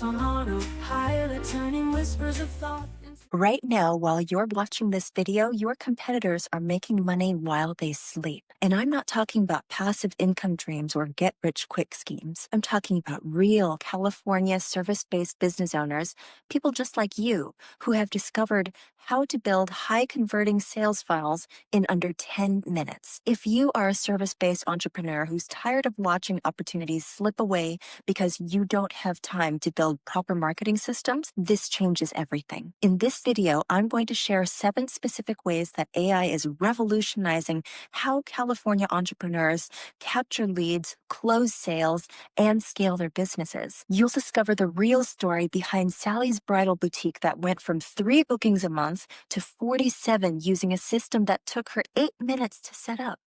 moments on autopilot, turning whispers of thought into... Right now, while you're watching this video, your competitors are making money while they sleep. And I'm not talking about passive income dreams or get-rich-quick schemes. I'm talking about real California service-based business owners, people just like you, who have discovered how to build high-converting sales funnels in under 10 minutes. If you are a service-based entrepreneur who's tired of watching opportunities slip away because you don't have time to build proper marketing systems, this changes everything. In this video, I'm going to share 7 specific ways that AI is revolutionizing how California entrepreneurs capture leads, close sales, and scale their businesses. You'll discover the real story behind Sally's bridal boutique that went from 3 bookings a month to 47 using a system that took her 8 minutes to set up.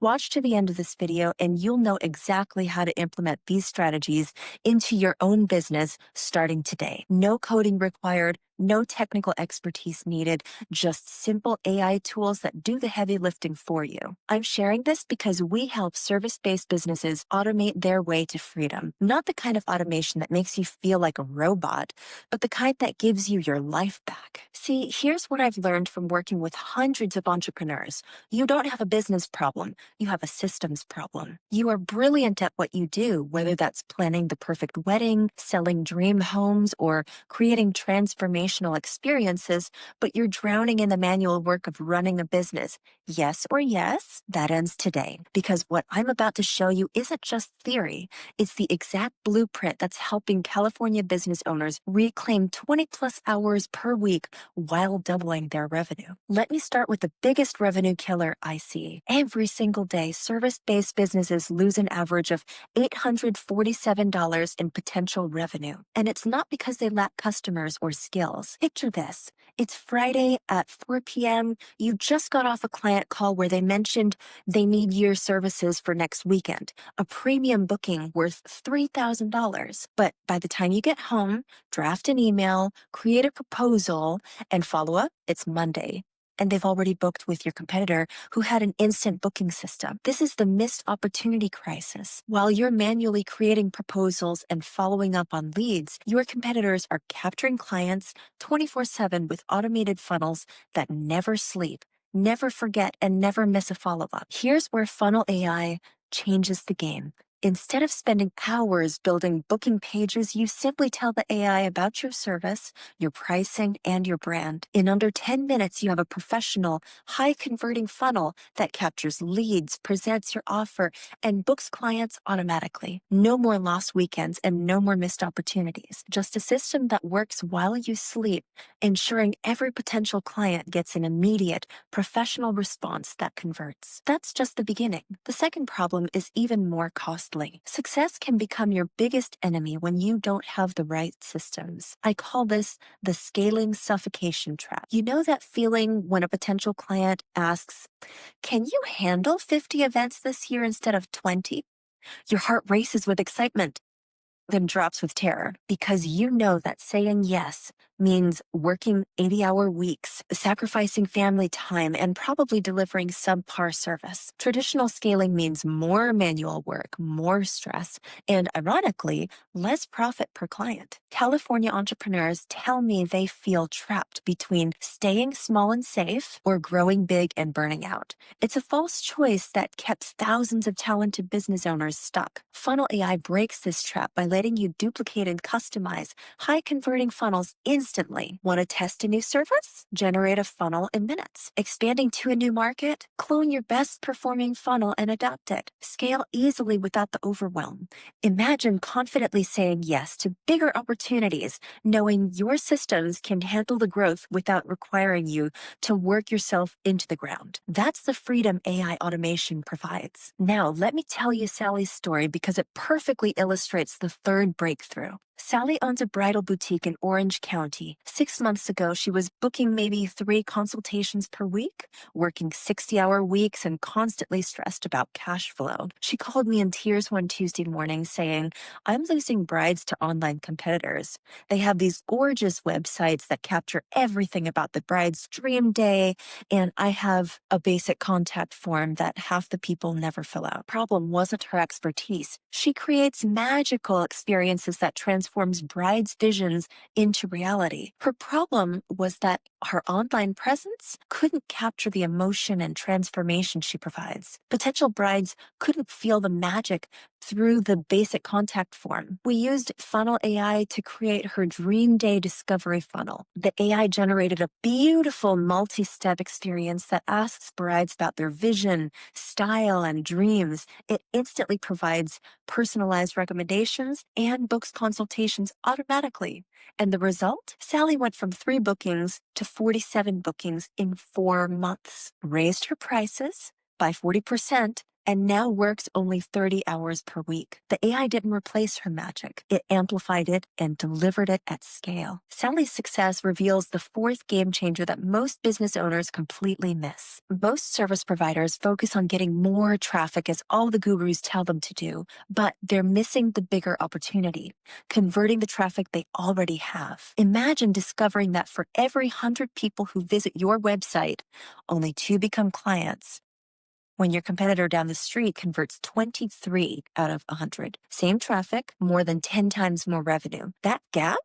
Watch to the end of this video and you'll know exactly how to implement these strategies into your own business starting today. No coding required, no technical expertise needed, just simple AI tools that do the heavy lifting for you. I'm sharing this because we help service-based businesses automate their way to freedom. Not the kind of automation that makes you feel like a robot, but the kind that gives you your life back. See, here's what I've learned from working with hundreds of entrepreneurs. You don't have a business problem, you have a systems problem. You are brilliant at what you do, whether that's planning the perfect wedding, selling dream homes, or creating transformational experiences, but you're drowning in the manual work of running a business. Yes or yes? That ends today, because what I'm about to show you isn't just theory. It's the exact blueprint that's helping California business owners reclaim 20+ hours per week while doubling their revenue. Let me start with the biggest revenue killer I see. Every single day, service-based businesses lose an average of $847 in potential revenue. And it's not because they lack customers or skills. Picture this. It's Friday at 4 p.m. You just got off a client call where they mentioned they need your services for next weekend, a premium booking worth $3,000. But by the time you get home, draft an email, create a proposal, and follow up, it's Monday. And they've already booked with your competitor who had an instant booking system. This is the missed opportunity crisis. While you're manually creating proposals and following up on leads, your competitors are capturing clients 24/7 with automated funnels that never sleep, never forget, and never miss a follow-up. Here's where Funnel AI changes the game. Instead of spending hours building booking pages, you simply tell the AI about your service, your pricing, and your brand. In under 10 minutes, you have a professional, high-converting funnel that captures leads, presents your offer, and books clients automatically. No more lost weekends and no more missed opportunities. Just a system that works while you sleep, ensuring every potential client gets an immediate, professional response that converts. That's just the beginning. The second problem is even more costly. Success can become your biggest enemy when you don't have the right systems. I call this the scaling suffocation trap. You know that feeling when a potential client asks, "Can you handle 50 events this year instead of 20?" Your heart races with excitement, then drops with terror, because you know that saying yes means working 80-hour weeks, sacrificing family time, and probably delivering subpar service. Traditional scaling means more manual work, more stress, and ironically, less profit per client. California entrepreneurs tell me they feel trapped between staying small and safe or growing big and burning out. It's a false choice that kept thousands of talented business owners stuck. Funnel AI breaks this trap by letting you duplicate and customize high-converting funnels instantly. Want to test a new service? Generate a funnel in minutes. Expanding to a new market? Clone your best-performing funnel and adapt it. Scale easily without the overwhelm. Imagine confidently saying yes to bigger opportunities, knowing your systems can handle the growth without requiring you to work yourself into the ground. That's the freedom AI automation provides. Now, let me tell you Sally's story because it perfectly illustrates the third breakthrough. Sally owns a bridal boutique in Orange County. 6 months ago, she was booking maybe 3 consultations per week, working 60-hour weeks and constantly stressed about cash flow. She called me in tears one Tuesday morning saying, "I'm losing brides to online competitors. They have these gorgeous websites that capture everything about the bride's dream day, and I have a basic contact form that half the people never fill out." Problem wasn't her expertise. She creates magical experiences that transform transforms brides' visions into reality. Her problem was that her online presence couldn't capture the emotion and transformation she provides. Potential brides couldn't feel the magic through the basic contact form. We used Funnel AI to create her dream day discovery funnel. The AI generated a beautiful multi-step experience that asks brides about their vision, style, and dreams. It instantly provides personalized recommendations and books consultations automatically. And the result? Sally went from 3 bookings to 47 bookings in 4 months, raised her prices by 40%, and now works only 30 hours per week. The AI didn't replace her magic. It amplified it and delivered it at scale. Sally's success reveals the 4th game changer that most business owners completely miss. Most service providers focus on getting more traffic as all the gurus tell them to do, but they're missing the bigger opportunity, converting the traffic they already have. Imagine discovering that for every 100 people who visit your website, only 2 become clients, when your competitor down the street converts 23 out of 100. Same traffic, more than 10 times more revenue. That gap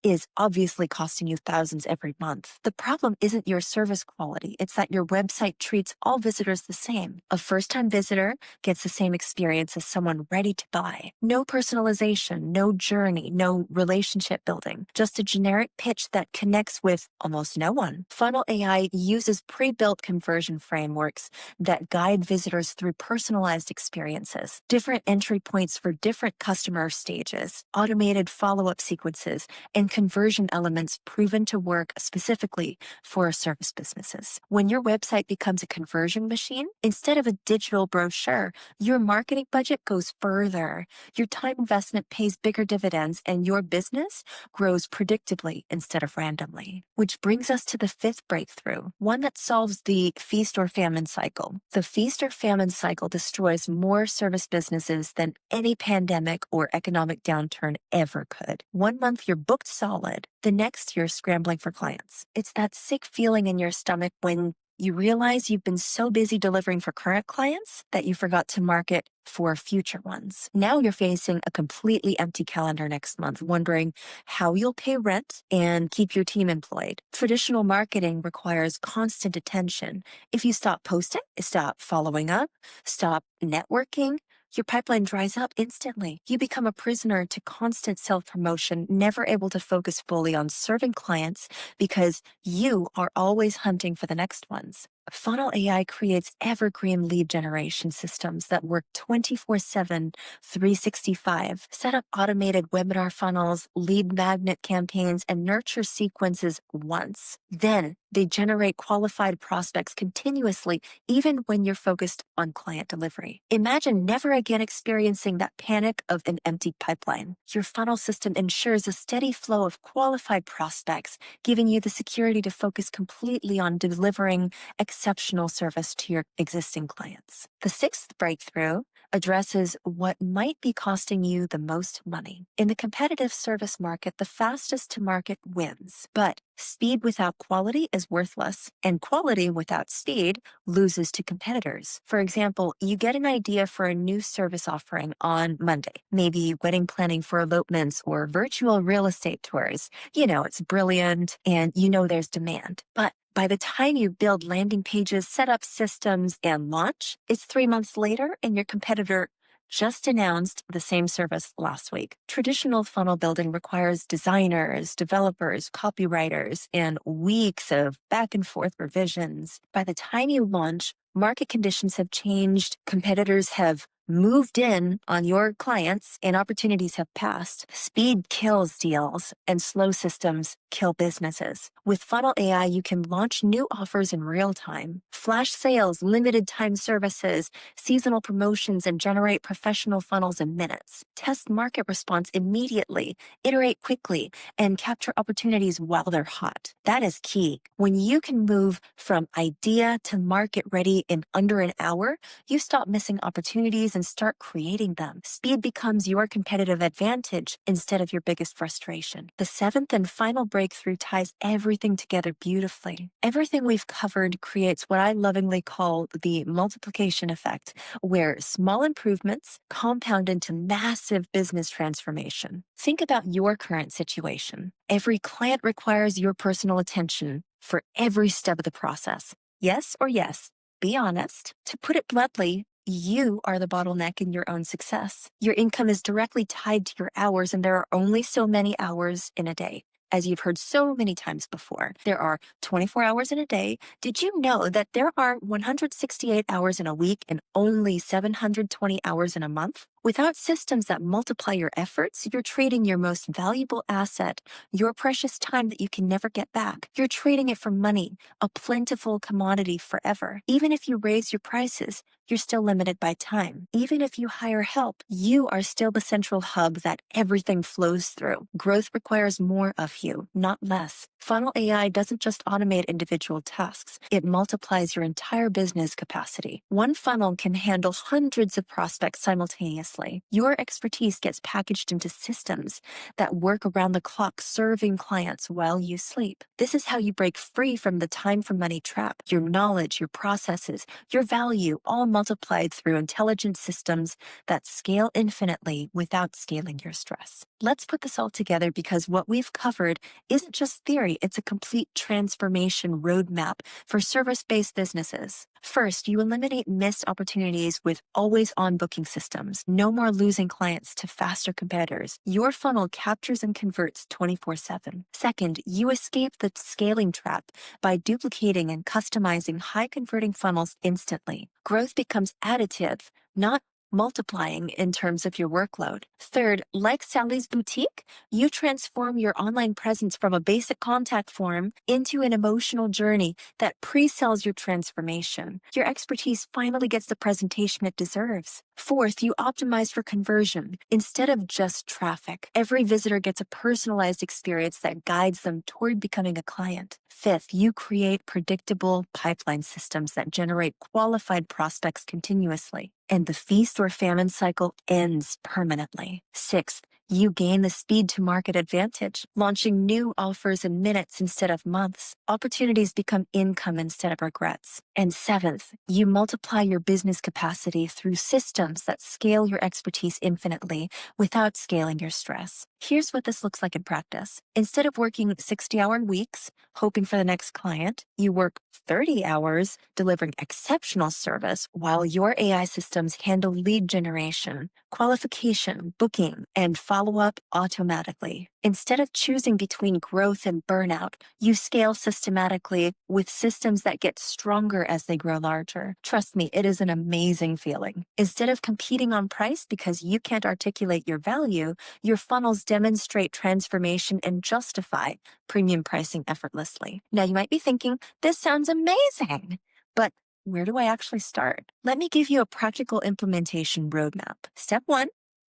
is obviously costing you thousands every month. The problem isn't your service quality. It's that your website treats all visitors the same. A first-time visitor gets the same experience as someone ready to buy. No personalization, no journey, no relationship building, just a generic pitch that connects with almost no one. Funnel AI uses pre-built conversion frameworks that guide visitors through personalized experiences, different entry points for different customer stages, automated follow-up sequences, and conversion elements proven to work specifically for service businesses. When your website becomes a conversion machine, instead of a digital brochure, your marketing budget goes further. Your time investment pays bigger dividends, and your business grows predictably instead of randomly. Which brings us to the 5th breakthrough, one that solves the feast-or-famine cycle. The feast-or-famine cycle destroys more service businesses than any pandemic or economic downturn ever could. 1 month you're booked solid, the next you're scrambling for clients. It's that sick feeling in your stomach when you realize you've been so busy delivering for current clients that you forgot to market for future ones. Now you're facing a completely empty calendar next month, wondering how you'll pay rent and keep your team employed. Traditional marketing requires constant attention. If you stop posting, stop following up, stop networking, your pipeline dries up instantly. You become a prisoner to constant self-promotion, never able to focus fully on serving clients because you are always hunting for the next ones. Funnel AI creates evergreen lead generation systems that work 24/7, 365, set up automated webinar funnels, lead magnet campaigns, and nurture sequences once. Then they generate qualified prospects continuously, even when you're focused on client delivery. Imagine never again experiencing that panic of an empty pipeline. Your funnel system ensures a steady flow of qualified prospects, giving you the security to focus completely on delivering exceptional service to your existing clients. The 6th breakthrough addresses what might be costing you the most money. In the competitive service market, the fastest to market wins, but speed without quality is worthless, and quality without speed loses to competitors. For example, you get an idea for a new service offering on Monday, maybe wedding planning for elopements or virtual real estate tours. You know, it's brilliant and you know there's demand. But by the time you build landing pages, set up systems, and launch, it's 3 months later and your competitor just announced the same service last week. Traditional funnel building requires designers, developers, copywriters, and weeks of back and forth revisions. By the time you launch, market conditions have changed, competitors have moved in on your clients, and opportunities have passed. Speed kills deals, and slow systems kill businesses. With Funnel AI, you can launch new offers in real time, flash sales, limited time services, seasonal promotions, and generate professional funnels in minutes. Test market response immediately, iterate quickly, and capture opportunities while they're hot. That is key. When you can move from idea to market ready in under an hour, you stop missing opportunities and start creating them. Speed becomes your competitive advantage instead of your biggest frustration. The seventh and final breakthrough ties everything together beautifully. Everything we've covered creates what I lovingly call the multiplication effect, where small improvements compound into massive business transformation. Think about your current situation. Every client requires your personal attention for every step of the process. Yes or yes? Be honest. To put it bluntly, you are the bottleneck in your own success. Your income is directly tied to your hours, and there are only so many hours in a day. As you've heard so many times before, there are 24 hours in a day. Did you know that there are 168 hours in a week and only 720 hours in a month? Without systems that multiply your efforts, you're trading your most valuable asset, your precious time that you can never get back. You're trading it for money, a plentiful commodity forever. Even if you raise your prices, you're still limited by time. Even if you hire help, you are still the central hub that everything flows through. Growth requires more of you, not less. Funnel AI doesn't just automate individual tasks, it multiplies your entire business capacity. One funnel can handle hundreds of prospects simultaneously. Your expertise gets packaged into systems that work around the clock, serving clients while you sleep. This is how you break free from the time for money trap. Your knowledge, your processes, your value, all multiplied through intelligent systems that scale infinitely without scaling your stress. Let's put this all together, because what we've covered isn't just theory, it's a complete transformation roadmap for service-based businesses. First, you eliminate missed opportunities with always-on booking systems. No more losing clients to faster competitors. Your funnel captures and converts 24/7. Second, you escape the scaling trap by duplicating and customizing high-converting funnels instantly. Growth becomes additive, not multiplying in terms of your workload. Third, like Sally's Boutique, you transform your online presence from a basic contact form into an emotional journey that pre-sells your transformation. Your expertise finally gets the presentation it deserves. Fourth, you optimize for conversion instead of just traffic. Every visitor gets a personalized experience that guides them toward becoming a client. Fifth, you create predictable pipeline systems that generate qualified prospects continuously, and the feast-or-famine cycle ends permanently. Sixth, you gain the speed to market advantage, launching new offers in minutes instead of months. Opportunities become income instead of regrets. And seventh, you multiply your business capacity through systems that scale your expertise infinitely without scaling your stress. Here's what this looks like in practice. Instead of working 60-hour weeks, hoping for the next client, you work 30 hours delivering exceptional service while your AI systems handle lead generation, qualification, booking, and follow-up automatically. Instead of choosing between growth and burnout, you scale systematically with systems that get stronger as they grow larger. Trust me, it is an amazing feeling. Instead of competing on price because you can't articulate your value, your funnels demonstrate transformation and justify premium pricing effortlessly. Now, you might be thinking, this sounds amazing, but where do I actually start? Let me give you a practical implementation roadmap. Step one,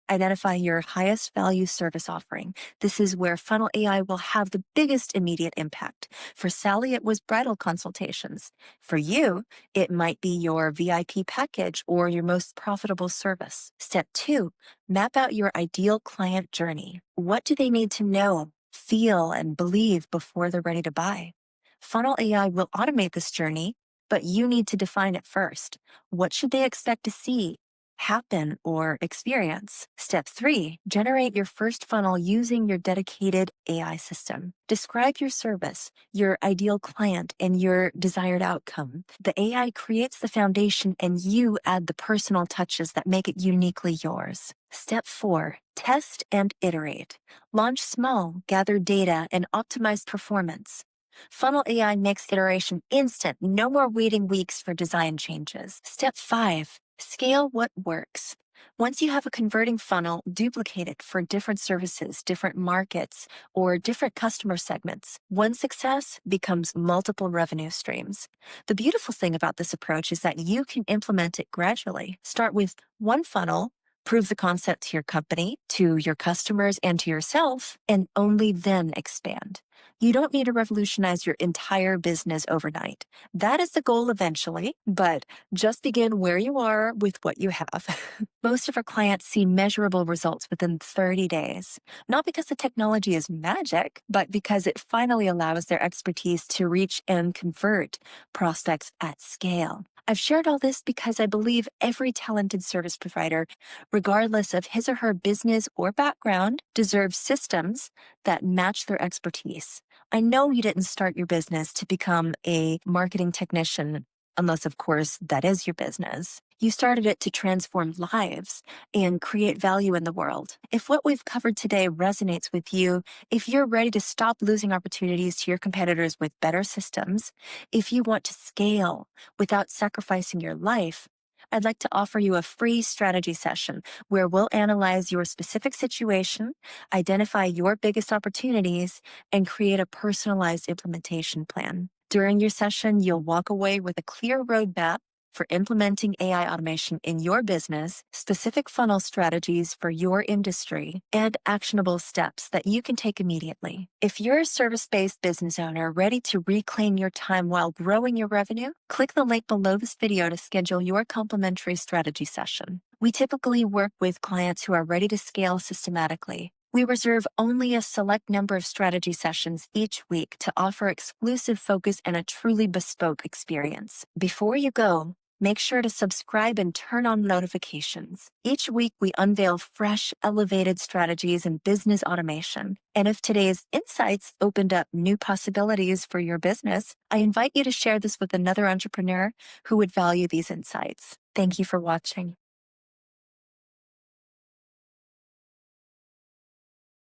identify your highest value service offering. This is where Funnel AI will have the biggest immediate impact. For Sally, it was bridal consultations. For you, it might be your VIP package or your most profitable service. Step two, map out your ideal client journey. What do they need to know, feel, and believe before they're ready to buy? Funnel AI will automate this journey, but you need to define it first. What should they expect to see, happen, or experience? Step three, generate your first funnel using your dedicated AI system. Describe your service, your ideal client, and your desired outcome. The AI creates the foundation, and you add the personal touches that make it uniquely yours. Step four, test and iterate. Launch small, gather data, and optimize performance. Funnel AI makes iteration instant, no more waiting weeks for design changes. Step five, scale what works. Once you have a converting funnel, duplicate it for different services, different markets, or different customer segments. One success becomes multiple revenue streams. The beautiful thing about this approach is that you can implement it gradually. Start with one funnel, prove the concept to your company, to your customers, and to yourself, and only then expand. You don't need to revolutionize your entire business overnight. That is the goal eventually, but just begin where you are with what you have. Most of our clients see measurable results within 30 days, not because the technology is magic, but because it finally allows their expertise to reach and convert prospects at scale. I've shared all this because I believe every talented service provider, regardless of his or her business or background, deserves systems that match their expertise. I know you didn't start your business to become a marketing technician, unless, of course, that is your business. You started it to transform lives and create value in the world. If what we've covered today resonates with you, if you're ready to stop losing opportunities to your competitors with better systems, if you want to scale without sacrificing your life, I'd like to offer you a free strategy session where we'll analyze your specific situation, identify your biggest opportunities, and create a personalized implementation plan. During your session, you'll walk away with a clear roadmap for implementing AI automation in your business, specific funnel strategies for your industry, and actionable steps that you can take immediately. If you're a service-based business owner ready to reclaim your time while growing your revenue, click the link below this video to schedule your complimentary strategy session. We typically work with clients who are ready to scale systematically. We reserve only a select number of strategy sessions each week to offer exclusive focus and a truly bespoke experience. Before you go, make sure to subscribe and turn on notifications. Each week, we unveil fresh, elevated strategies in business automation. And if today's insights opened up new possibilities for your business, I invite you to share this with another entrepreneur who would value these insights. Thank you for watching.